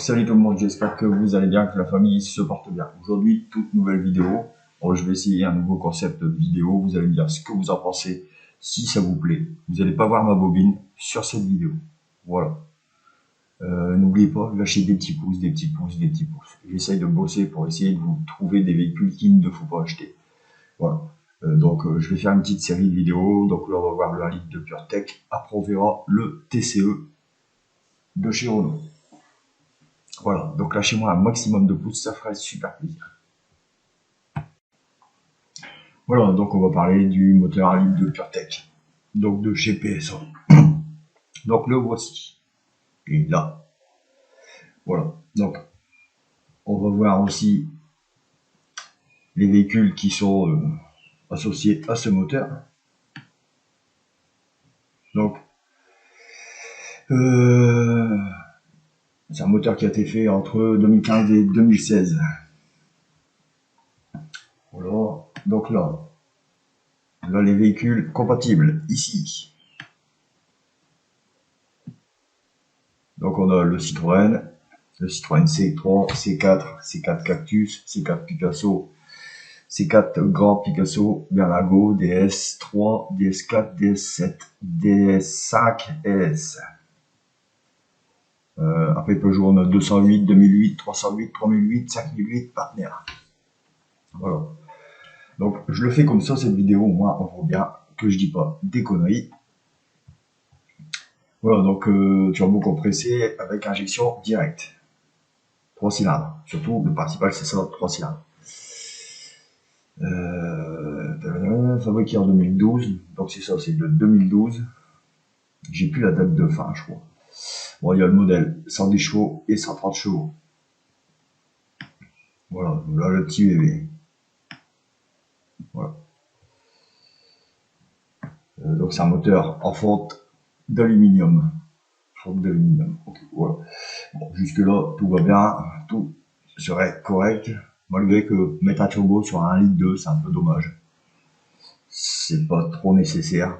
Salut tout le monde, j'espère que vous allez bien, que la famille se porte bien. Aujourd'hui, toute nouvelle vidéo. Bon, je vais essayer un nouveau concept de vidéo. Vous allez me dire ce que vous en pensez, si ça vous plaît. Vous n'allez pas voir ma bobine sur cette vidéo. Voilà. N'oubliez pas, lâchez des petits pouces, des petits pouces, des petits pouces. J'essaye de bosser pour essayer de vous trouver des véhicules qu'il ne faut pas acheter. Voilà. Je vais faire une petite série de vidéos. Donc là, on va voir le 1 litre de PureTech. Après, on verra le TCE de chez Renault. Voilà, donc lâchez-moi un maximum de pouces, ça ferait super plaisir. Voilà, donc on va parler du moteur 1 litre de PureTech, donc de chez PSA. Donc le voici. Et là. Voilà, donc on va voir aussi les véhicules qui sont associés à ce moteur. Donc, c'est un moteur qui a été fait entre 2015 et 2016. Voilà, donc là les véhicules compatibles, ici. Donc on a le Citroën C3, C4, C4 Cactus, C4 Picasso, C4 Grand Picasso, Berlingot, DS3, DS4, DS7, DS5, LS. Après Peugeot, on a 208, 2008, 308, 3008, 5008, partenaires. Voilà. Donc je le fais comme ça cette vidéo, au moins on voit bien que je dis pas des conneries. Voilà, donc turbo compressé avec injection directe. 3 cylindres. Surtout, le principal, c'est ça, 3 cylindres. Fabriqué en 2012. Donc c'est ça, c'est de 2012. J'ai plus la date de fin, je crois. Bon, il y a le modèle 110 chevaux et 130 chevaux. Voilà, là le petit bébé. Voilà. Donc c'est un moteur en fonte d'aluminium. Okay, voilà. Bon, jusque là, tout va bien, tout serait correct, malgré que mettre un turbo sur un 1 litre 2, c'est un peu dommage. C'est pas trop nécessaire.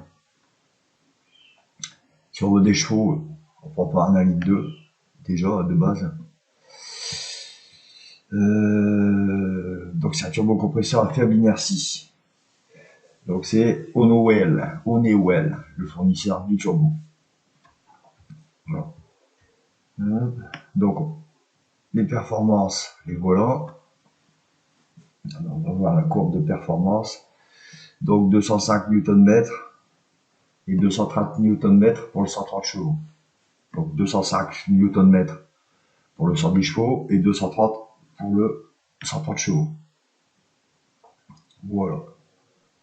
Si on veut des chevaux, on prend pas un 1 litre 2, déjà, de base. Donc c'est un turbocompresseur à faible inertie. Donc c'est Honeywell, le fournisseur du turbo. Voilà. Donc les performances, les voilà. Alors, on va voir la courbe de performance. Donc 205 Nm et 230 Nm pour le 130 chevaux. Donc 205 Nm pour le 110 chevaux et 230 pour le 130 chevaux. Voilà.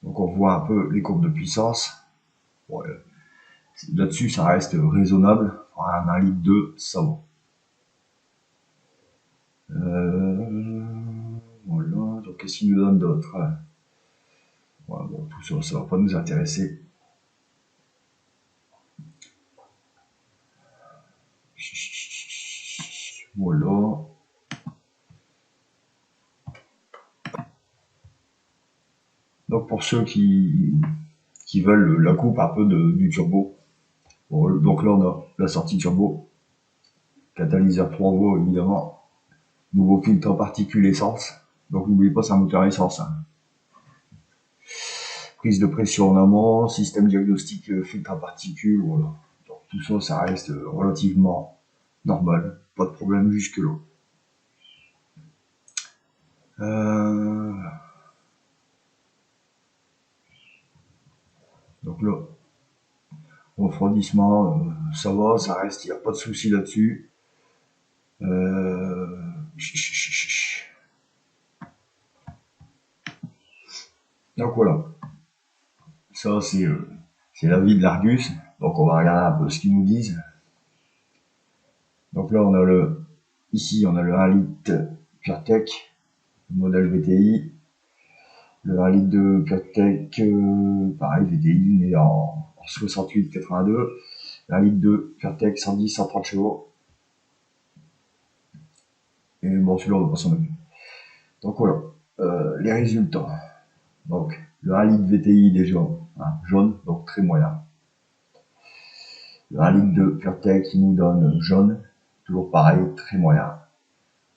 Donc on voit un peu les courbes de puissance. Ouais. Là-dessus, ça reste raisonnable. Pour un 1 litre 2, ça va. Voilà. Donc qu'est-ce qu'il nous donne d'autre? Voilà, bon, tout ça, ça va pas nous intéresser. Voilà. Donc pour ceux qui veulent la coupe un peu du turbo, bon, donc là on a la sortie turbo, catalyseur 3 voies évidemment, nouveau filtre à particules essence, donc n'oubliez pas c'est un moteur essence. Hein. Prise de pression en amont, système diagnostic filtre à particules, voilà. Donc tout ça, ça reste relativement normal, pas de problème jusque là. Donc là, refroidissement, ça va, ça reste, il n'y a pas de souci là-dessus. Donc voilà, ça c'est l'avis de l'Argus. Donc on va regarder un peu ce qu'ils nous disent. Donc là on a ici on a le 1 litre PureTech, modèle VTI. Le 1 litre de PureTech, pareil VTI, mais en 68-82. 1 litre de PureTech 110-130 chevaux. Et bon, celui-là, on va pas s'en occuper. Donc voilà, les résultats. Donc, le 1 litre VTI déjà, hein, jaune, donc très moyen. Le 1 litre de PureTech qui nous donne jaune. toujours pareil, très moyen.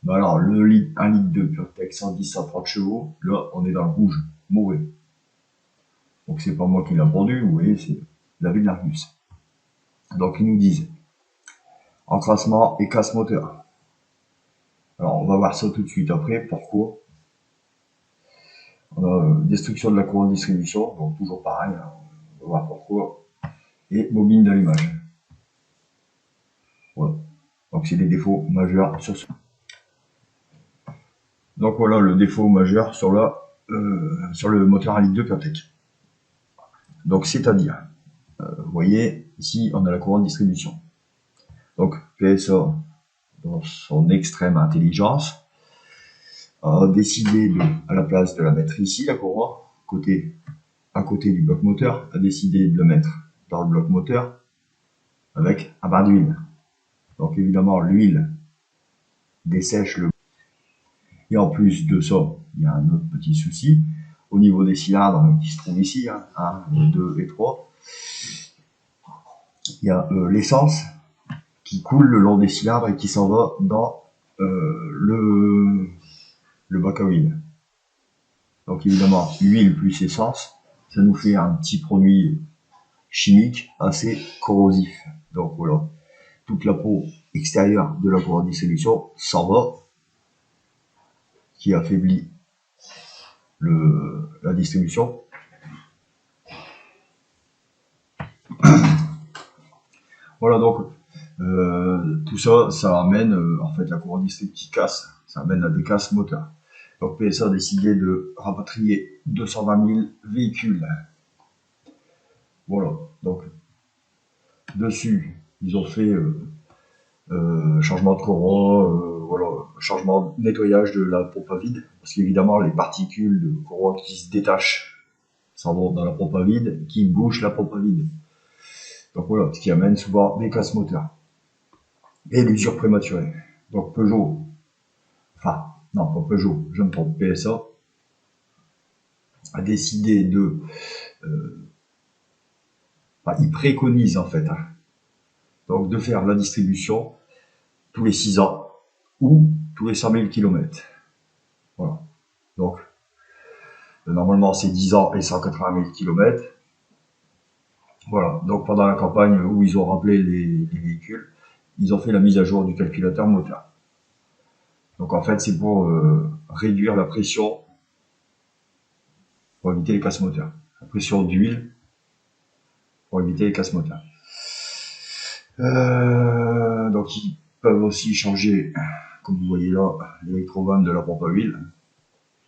Mais alors, un litre de PureTech 110-130 chevaux, là, on est dans le rouge, mauvais. Donc, c'est pas moi qui l'a vendu, vous voyez, c'est l'avis de l'Argus. Donc, ils nous disent encrassement et casse moteur. Alors, on va voir ça tout de suite après. Pourquoi? On a destruction de la courroie de distribution, donc toujours pareil, hein. On va voir pourquoi. Et bobine d'allumage. Voilà. Donc, c'est des défauts majeurs sur ce. Donc, voilà le défaut majeur sur le moteur 1,2 litre PureTech. Donc, c'est-à-dire, vous voyez, ici, on a la courroie de distribution. Donc, PSA, dans son extrême intelligence, a décidé à la place de la mettre ici, la courroie, à côté du bloc moteur, a décidé de le mettre dans le bloc moteur avec un bain d'huile. Donc, évidemment, l'huile dessèche le. Et en plus de ça, il y a un autre petit souci au niveau des cylindres qui se trouvent ici, hein, 1, 2 et 3. Il y a l'essence qui coule le long des cylindres et qui s'en va dans le bac à huile. Donc évidemment, l'huile plus essence, ça nous fait un petit produit chimique assez corrosif. Donc voilà, toute la peau extérieure de la courroie de distribution s'en va, qui affaiblit la distribution. Voilà, donc tout ça, ça amène en fait la courroie distributive qui casse, ça amène à des casses moteurs. Donc PSA a décidé de rapatrier 220 000 véhicules. Voilà, donc dessus, ils ont fait changement de courroie, voilà, changement de nettoyage de la pompe à vide, parce qu'évidemment les particules de courroie qui se détachent s'en vont dans la pompe à vide, qui bouchent la pompe à vide. Donc voilà, ce qui amène souvent des casses moteurs. Et l'usure prématurée. Donc Peugeot, enfin, non pas Peugeot, je me trompe, PSA, a décidé de... il préconise en fait, hein, donc de faire la distribution tous les 6 ans ou tous les 100 000 km. Voilà. Donc, normalement c'est 10 ans et 180 000 km. Voilà. Donc pendant la campagne où ils ont rappelé les véhicules, ils ont fait la mise à jour du calculateur moteur. Donc en fait c'est pour réduire la pression, pour éviter les casses moteurs. La pression d'huile pour éviter les casses moteurs. Donc ils peuvent aussi changer, comme vous voyez là, l'électrovanne de la pompe à huile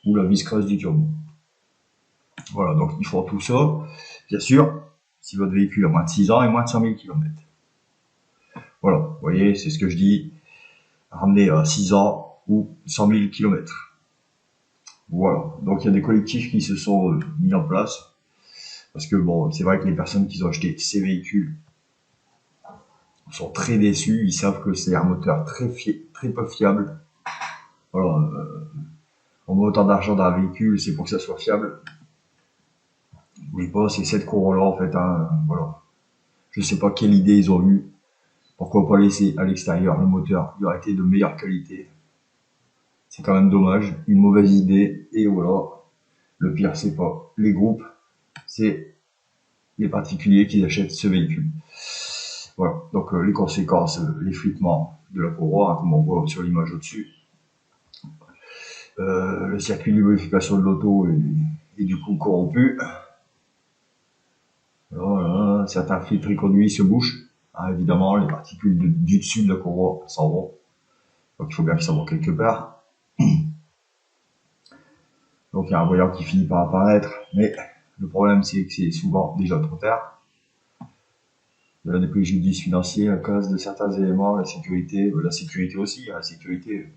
ou la vis creuse du turbo. Voilà, donc ils font tout ça, bien sûr, si votre véhicule a moins de 6 ans et moins de 100 000 km. Voilà, vous voyez, c'est ce que je dis, ramener à 6 ans ou 100 000 km. Voilà, donc il y a des collectifs qui se sont mis en place, parce que bon, c'est vrai que les personnes qui ont acheté ces véhicules sont très déçus, ils savent que c'est un moteur très peu fiable. Voilà, on met autant d'argent dans un véhicule, c'est pour que ça soit fiable. N'oubliez pas, c'est cette courroie-là en fait, hein, voilà. Je sais pas quelle idée ils ont eu. Pourquoi pas laisser à l'extérieur le moteur, il aurait été de meilleure qualité. C'est quand même dommage, une mauvaise idée, et voilà. Le pire, c'est pas les groupes, c'est les particuliers qui achètent ce véhicule. Voilà, donc les conséquences, l'effritement de la courroie, hein, comme on voit sur l'image au-dessus. Le circuit de lubrification de l'auto est du coup corrompu. Voilà, certains filtres et conduits se bouchent. Hein, évidemment, les particules du dessus de la courroie s'en vont. Donc il faut bien qu'ils s'en vont quelque part. Donc il y a un voyant qui finit par apparaître, mais le problème c'est que c'est souvent déjà trop tard. Il y a des préjudices financiers à cause de certains éléments, la sécurité aussi, la sécurité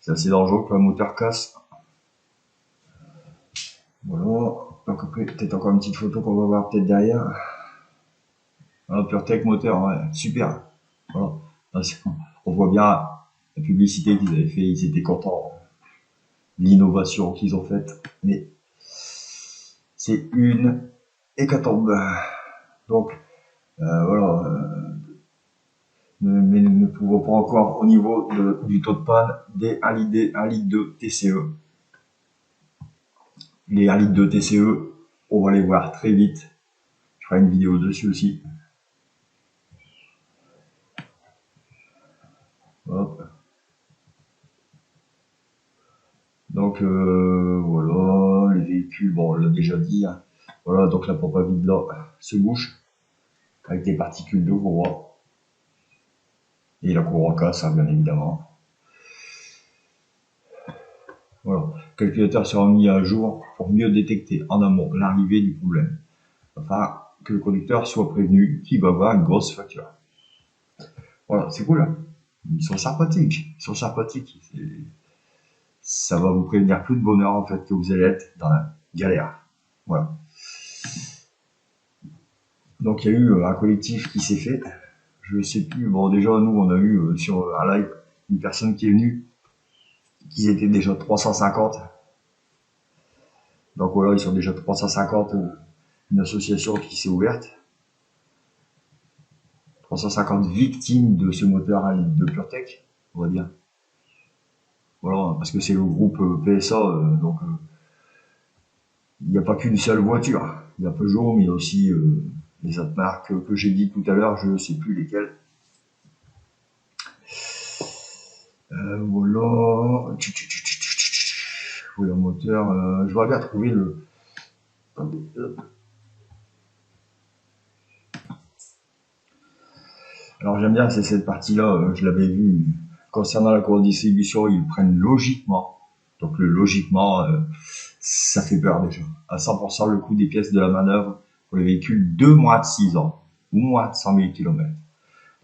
c'est assez dangereux que le moteur casse. Voilà, donc après peut-être encore une petite photo qu'on va voir peut-être derrière. Voilà, PureTech moteur, ouais, super. Voilà. On voit bien la publicité qu'ils avaient fait, ils étaient contents. L'innovation qu'ils ont faite, mais c'est une hécatombe. Donc voilà, mais ne pouvons pas encore au niveau du taux de panne des 1 litre de TCE. Les 1 litre de TCE, on va les voir très vite. Je ferai une vidéo dessus aussi. Hop. Donc voilà, les véhicules, bon on l'a déjà dit, hein. Voilà, donc la pompe à vide là se bouche avec des particules de courant. Et la courant casse, hein, bien évidemment. Voilà, le calculateur sera mis à jour pour mieux détecter en amont l'arrivée du problème. Enfin, que le conducteur soit prévenu qu'il va avoir une grosse facture. Voilà, c'est cool, hein. Ils sont sympathiques, ça va vous prévenir plus de bonheur en fait que vous allez être dans la galère. Voilà. Donc il y a eu un collectif qui s'est fait. Je sais plus. Bon déjà nous on a eu sur un live une personne qui est venue, qui étaient déjà 350. Donc voilà, ils sont déjà 350. Une association qui s'est ouverte. 350 victimes de ce moteur à litre de PureTech, on va dire. Voilà, parce que c'est le groupe PSA, donc il n'y a pas qu'une seule voiture. Il y a Peugeot, mais il y a aussi les autres marques que j'ai dit tout à l'heure, je ne sais plus lesquelles. Voilà. Oui, un moteur. Je vais bien trouver le. Alors j'aime bien, c'est cette partie-là, je l'avais vu. Concernant la courbe de distribution, ils prennent logiquement. Donc le logiquement, ça fait peur déjà. À 100% le coût des pièces de la manœuvre pour les véhicules de moins de 6 ans ou moins de 100 000 km.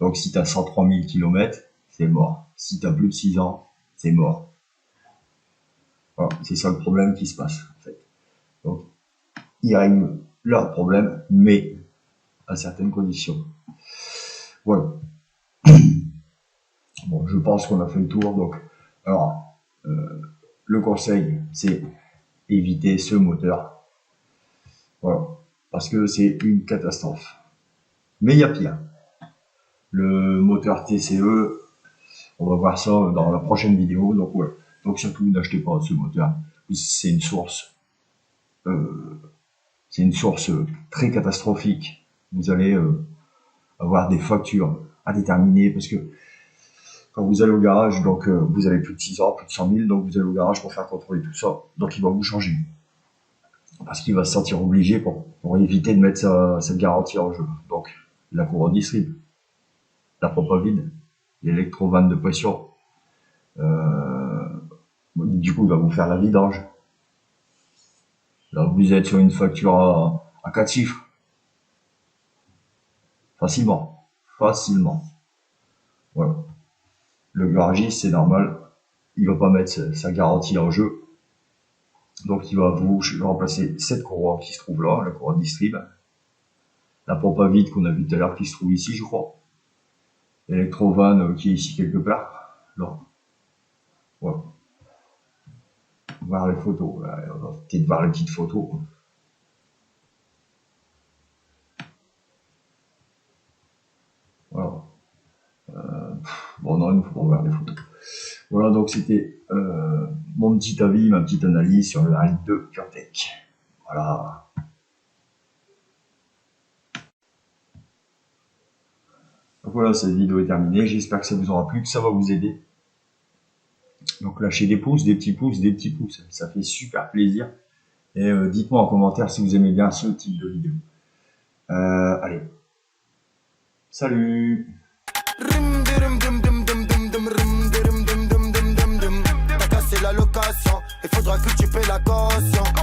Donc si tu as 103 000 km, c'est mort. Si tu as plus de 6 ans, c'est mort. Voilà, c'est ça le problème qui se passe en fait. Donc ils règlent leurs problèmes, mais à certaines conditions. Voilà. Bon, je pense qu'on a fait le tour. Donc, alors, le conseil, c'est éviter ce moteur. Voilà, parce que c'est une catastrophe. Mais il y a pire. Le moteur TCE, on va voir ça dans la prochaine vidéo. Donc voilà. Donc surtout, n'achetez pas ce moteur. C'est une source très catastrophique. Vous allez avoir des factures à déterminer parce que quand vous allez au garage, donc vous avez plus de 6 ans, plus de 100 000, donc vous allez au garage pour faire contrôler tout ça. Donc il va vous changer. Parce qu'il va se sentir obligé pour éviter de mettre sa garantie en jeu. Donc la couronne distrib, la pompe à vide, l'électrovanne de pression. Du coup, il va vous faire la vidange. Là, vous êtes sur une facture à 4 chiffres. Facilement. Voilà. Le garagiste, c'est normal, il va pas mettre sa garantie en jeu. Donc il va vous remplacer cette courroie qui se trouve là, la courroie distrib. La pompe à vide qu'on a vu tout à l'heure qui se trouve ici, je crois. L'électrovanne qui est ici quelque part. Là. Voilà. Voir les photos. On va peut-être voir les petites photos. Voilà. Bon, non, il nous faut voir les photos. Voilà, donc c'était mon petit avis, ma petite analyse sur le 1 litre de PureTech. Voilà. Donc voilà, cette vidéo est terminée. J'espère que ça vous aura plu, que ça va vous aider. Donc lâchez des pouces, des petits pouces, des petits pouces. Ça fait super plaisir. Et dites-moi en commentaire si vous aimez bien ce type de vidéo. Allez. Salut! T'as cassé la location, il faudra que tu paies la caution.